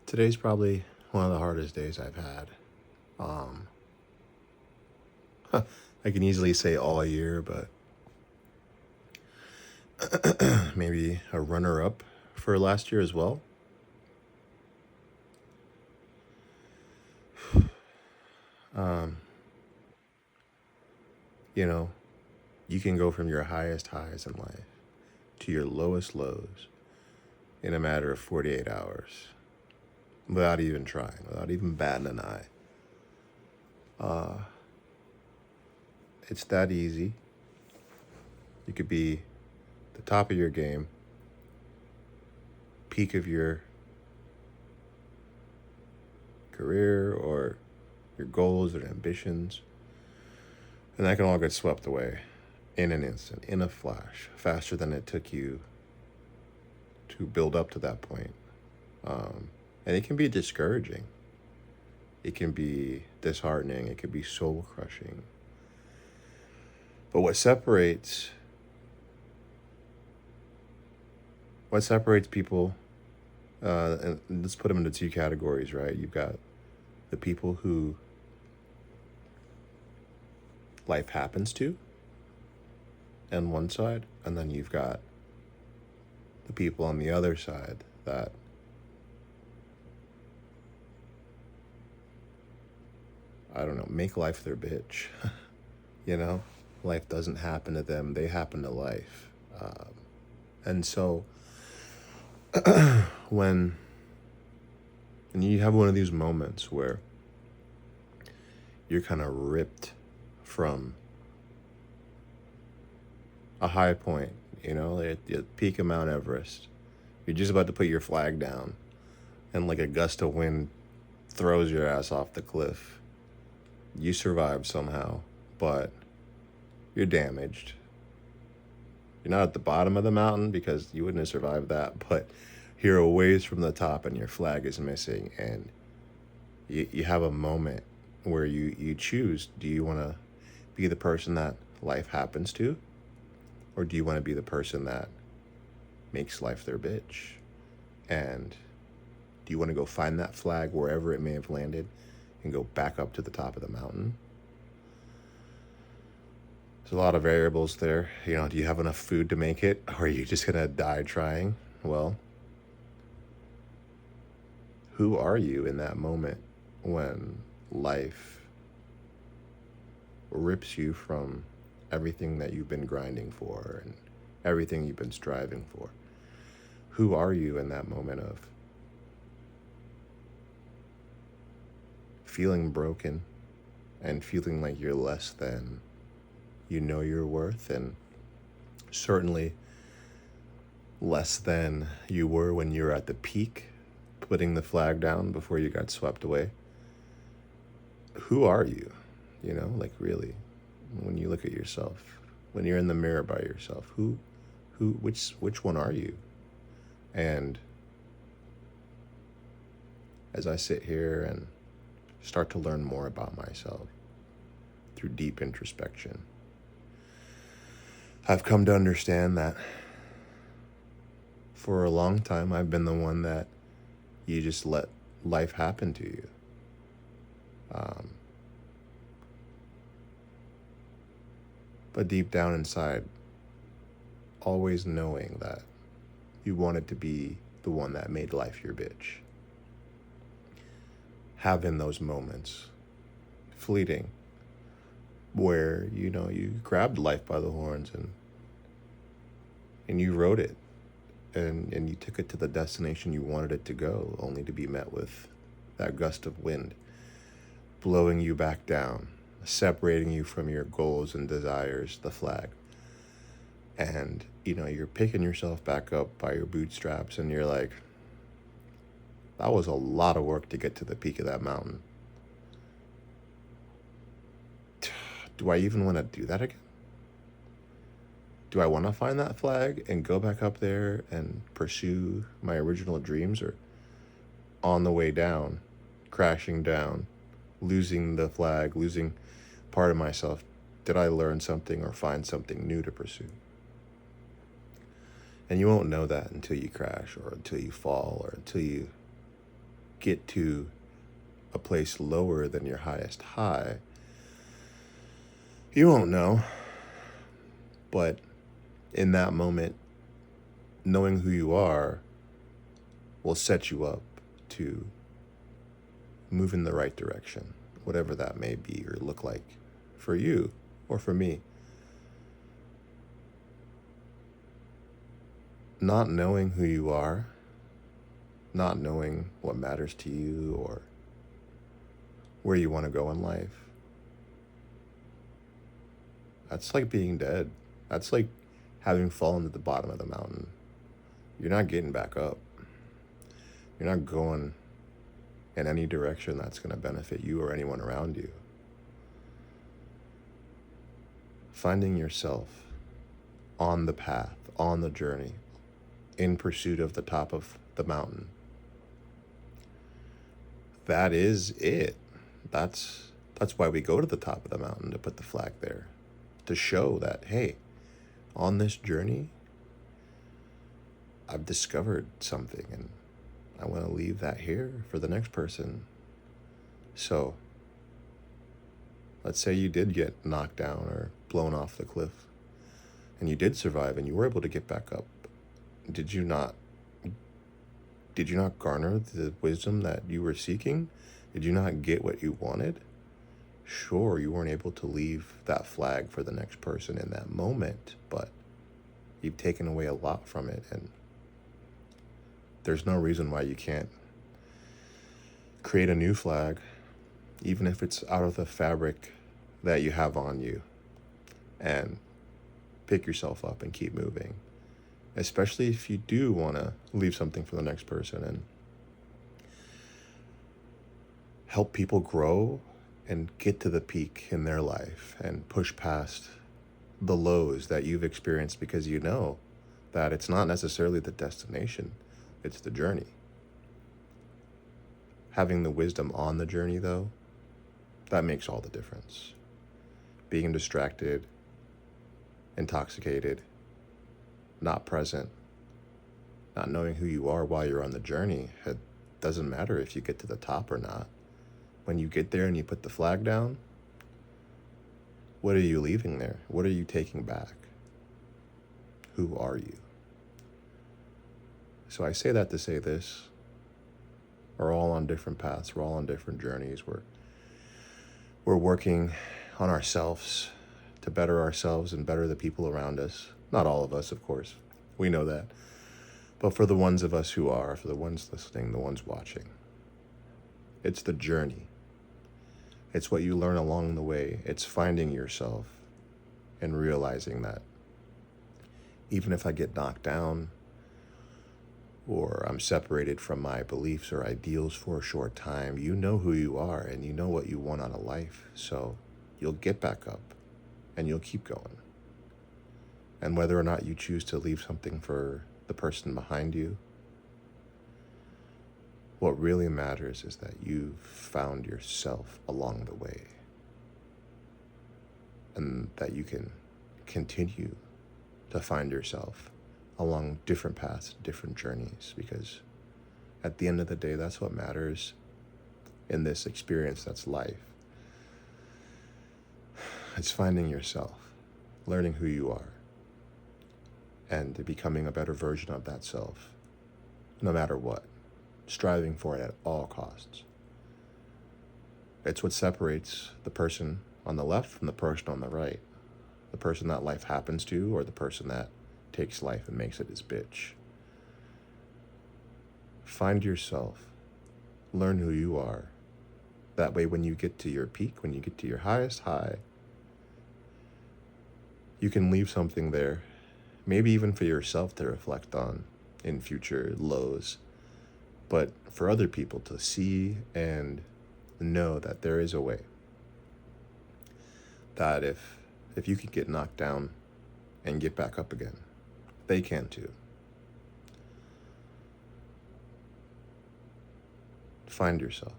Today's probably one of the hardest days I've had. Um, I can easily say all year, but maybe a runner up for last year as well. Um, you know, you can go from your highest highs in life to your lowest lows in a matter of 48 hours without even trying, without even batting an eye. Uh, it's that easy. You could be the top of your game, peak of your career or your goals and ambitions, and that can all get swept away in an instant, in a flash, faster than it took you to build up to that point. And it can be discouraging. It can be disheartening. It can be soul crushing. But what separates people, and let's put them into two categories, right? You've got the people who life happens to, on one side, and then you've got the people on the other side that I don't know, make life their bitch. you know, life doesn't happen to them; they happen to life. And so when and you have one of these moments where you're kind of ripped from a high point, at the peak of Mount Everest. You're just about to put your flag down, and like a gust of wind throws your ass off the cliff. You survive somehow, but you're damaged. You're not at the bottom of the mountain because you wouldn't have survived that, but you're a ways from the top and your flag is missing. And you have a moment where you choose, do you want to be the person that life happens to? Or do you want to be the person that makes life their bitch? And do you want to go find that flag wherever it may have landed and go back up to the top of the mountain? There's a lot of variables there. Do you have enough food to make it? Or are you just going to die trying? Well, who are you in that moment when life rips you from everything that you've been grinding for and everything you've been striving for? Who are you in that moment of feeling broken and feeling like you're less than you know your worth, and certainly less than you were when you were at the peak, putting the flag down before you got swept away? Who are you? Like really, when you look at yourself, when you're in the mirror by yourself, which one are you? And as I sit here and start to learn more about myself through deep introspection, I've come to understand that for a long time I've been the one that you just let life happen to you. Um, but deep down inside, always knowing that you wanted to be the one that made life your bitch. Having those moments, fleeting, where you grabbed life by the horns and you rode it, and you took it to the destination you wanted it to go, only to be met with that gust of wind blowing you back down, separating you from your goals and desires, the flag. And you're picking yourself back up by your bootstraps, and you're like, that was a lot of work to get to the peak of that mountain. Do I even want to do that again? Do I want to find that flag and go back up there and pursue my original dreams? Or on the way down, crashing down, losing the flag, losing part of myself, did I learn something or find something new to pursue? And you won't know that until you crash, or until you fall, or until you get to a place lower than your highest high, you won't know. But in that moment, knowing who you are will set you up to move in the right direction, whatever that may be or look like for you or for me. Not knowing who you are, not knowing what matters to you or where you want to go in life, that's like being dead. That's like having fallen to the bottom of the mountain. You're not getting back up. You're not going in any direction that's going to benefit you or anyone around you. Finding yourself on the path, on the journey, in pursuit of the top of the mountain. That is it. That's why we go to the top of the mountain, to put the flag there, to show that, hey, on this journey, I've discovered something and I want to leave that here for the next person. So let's say you did get knocked down or blown off the cliff and you did survive and you were able to get back up. Did you not garner the wisdom that you were seeking? Did you not get what you wanted? Sure, you weren't able to leave that flag for the next person in that moment, but you've taken away a lot from it, and there's no reason why you can't create a new flag, even if it's out of the fabric that you have on you, and pick yourself up and keep moving. Especially if you do want to leave something for the next person and help people grow and get to the peak in their life and push past the lows that you've experienced, because you know that it's not necessarily the destination, it's the journey. Having the wisdom on the journey, though, that makes all the difference. Being distracted, intoxicated, not present, not knowing who you are while you're on the journey, it doesn't matter if you get to the top or not. When you get there and you put the flag down, what are you leaving there? What are you taking back? Who are you? So I say that to say this. We're all on different paths. We're all on different journeys. We're working on ourselves to better ourselves and better the people around us. Not all of us, of course. We know that. But for the ones of us who are, for the ones listening, the ones watching, it's the journey. It's what you learn along the way. It's finding yourself and realizing that even if I get knocked down or I'm separated from my beliefs or ideals for a short time, you know who you are and you know what you want out of life. So you'll get back up and you'll keep going. And whether or not you choose to leave something for the person behind you, what really matters is that you've found yourself along the way and that you can continue to find yourself along different paths, different journeys, because at the end of the day, that's what matters in this experience that's life. It's finding yourself, learning who you are, and becoming a better version of that self, no matter what. Striving for it at all costs. It's what separates the person on the left from the person on the right. The person that life happens to, or the person that takes life and makes it his bitch. Find yourself. Learn who you are. That way when you get to your peak, when you get to your highest high, you can leave something there, maybe even for yourself to reflect on in future lows, but for other people to see and know that there is a way. That if you can get knocked down and get back up again, they can too. Find yourself.